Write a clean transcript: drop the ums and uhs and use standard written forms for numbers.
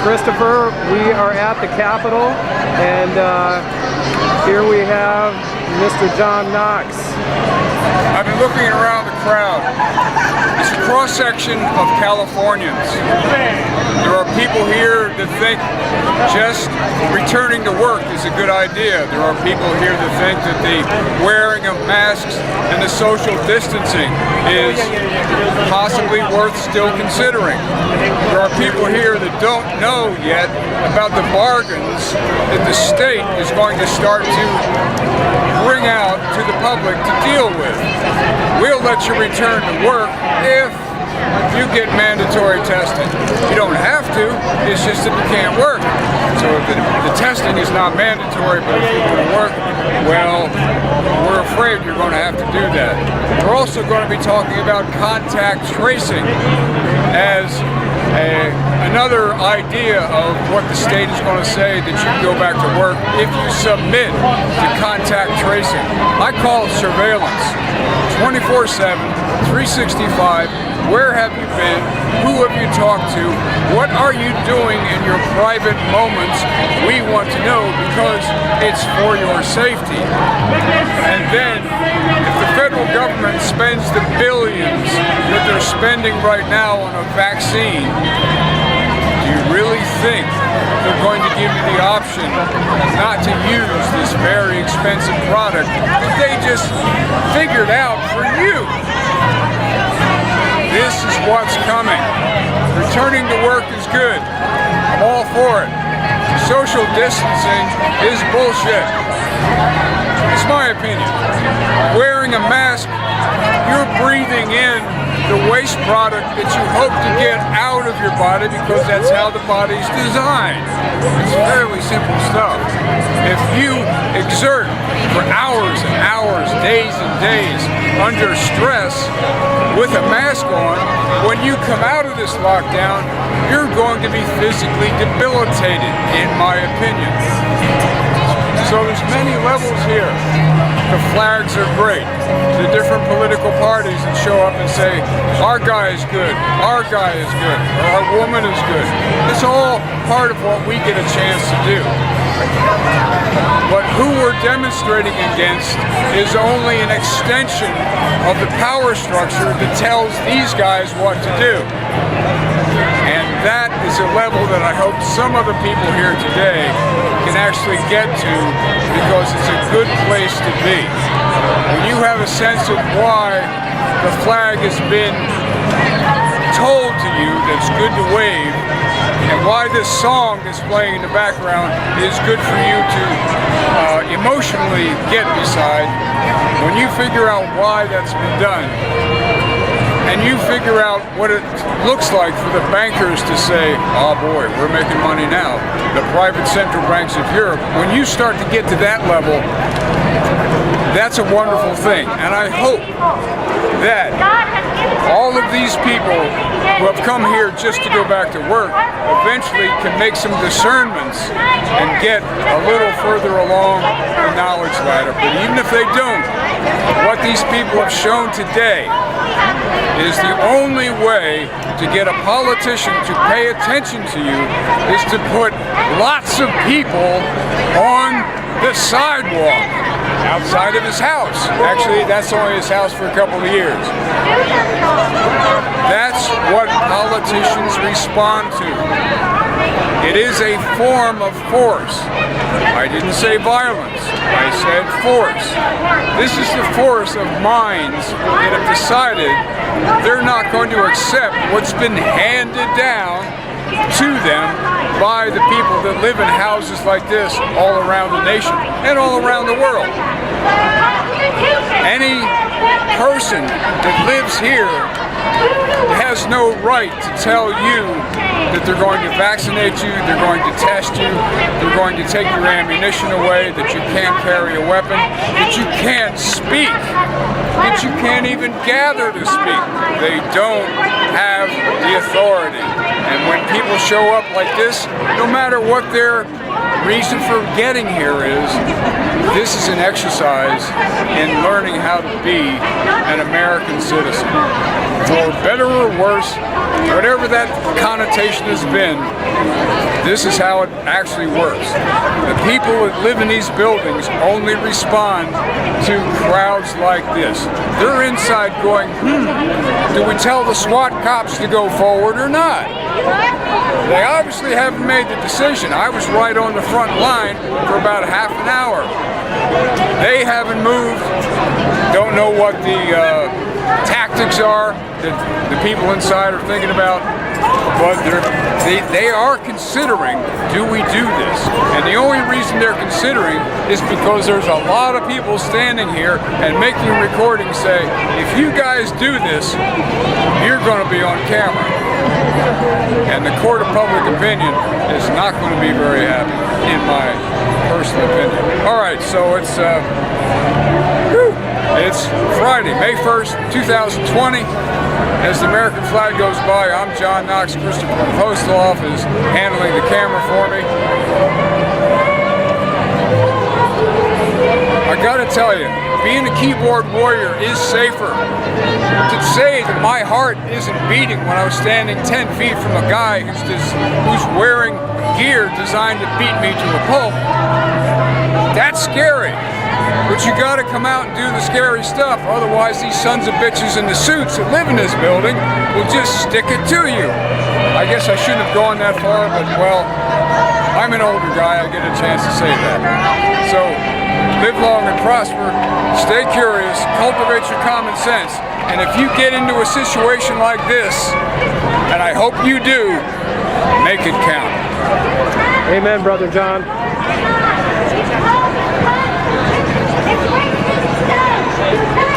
Christopher. We are at the Capitol, and here we have Mr. John Knox. I've been looking around the crowd. It's a cross-section of Californians. There are people here that think just returning to work is a good idea. There are people here that think that the wearing of masks and the social distancing is possibly worth still considering. There are people here that don't know yet about the bargains that the state is going to start to bring out to the public to deal with. We'll let you return to work if you get mandatory testing. You don't have to, it's just that you can't work. So if the testing is not mandatory, but if you want to work, well, we're afraid you're going to have to do that. We're also going to be talking about contact tracing as another idea of what the state is going to say that you can go back to work if you submit to contact tracing. I call it surveillance. 24/7, 365. Where have you been? Who have you talked to? What are you doing in your private moments? We want to know because it's for your safety. And then, if the federal government spends the billions that they're spending right now on a vaccine, do you really think they're going to give you the option not to use this very expensive product that they just figured out for you? This is what's coming. Returning to work is good. I'm all for it. Social distancing is bullshit. It's my opinion. Wearing a mask, you're breathing in the waste product that you hope to get out of your body because that's how the body's designed. It's fairly simple stuff. If you exert for hours and hours, days and days under stress with a mask on, when you come out of this lockdown, you're going to be physically debilitated, in my opinion. So there's many levels here. The flags are great. The different political parties that show up and say, our guy is good, our guy is good, or our woman is good. It's all part of what we get a chance to do. But who we're demonstrating against is only an extension of the power structure that tells these guys what to do. And that is a level that I hope some of the people here today can actually get to, because it's a good place to be. When you have a sense of why the flag has been told to you that it's good to wave, and why this song that's playing in the background is good for you to emotionally get beside, when you figure out why that's been done, and you figure out what it looks like for the bankers to say, oh boy, we're making money now, the private central banks of Europe, when you start to get to that level, that's a wonderful thing. And I hope that all of these people who have come here just to go back to work eventually can make some discernments and get a little further along the knowledge ladder. But even if they don't, what these people have shown today is the only way to get a politician to pay attention to you is to put lots of people on the sidewalk outside of his house. Actually, that's only his house for a couple of years. That's what politicians respond to. It is a form of force. I didn't say violence, I said force. This is the force of minds that have decided they're not going to accept what's been handed down to them by the people that live in houses like this all around the nation and all around the world. Any person that lives here has no right to tell you that they're going to vaccinate you, they're going to test you, they're going to take your ammunition away, that you can't carry a weapon, that you can't speak, that you can't even gather to speak. They don't have the authority. And when people show up like this, no matter what their reason for getting here is this is an exercise in learning how to be an American citizen. For better or worse, whatever that connotation has been, this is how it actually works. The people that live in these buildings only respond to crowds like this. They're inside going, do we tell the SWAT cops to go forward or not? They obviously haven't made the decision. I was right on the front line for about half an hour. They haven't moved, don't know what the tactics are that the people inside are thinking about, but they are considering, do we do this? And the only reason they're considering is because there's a lot of people standing here and making recordings say, if you guys do this, you're going to be on camera. And the court of public opinion is not going to be very happy, in my personal opinion. All right, so it's Friday, May 1st, 2020. As the American flag goes by, I'm John Knox. Christopher from the Postal Office handling the camera for me. I gotta tell you, being a keyboard warrior is safer. To say that my heart isn't beating when I was standing 10 feet from a guy who's wearing gear designed to beat me to a pulp, that's scary. But you gotta come out and do the scary stuff, otherwise these sons of bitches in the suits that live in this building will just stick it to you. I guess I shouldn't have gone that far, but well, I'm an older guy, I get a chance to say that. So, live long and prosper, stay curious, cultivate your common sense, and if you get into a situation like this, and I hope you do, make it count. Amen, Brother John.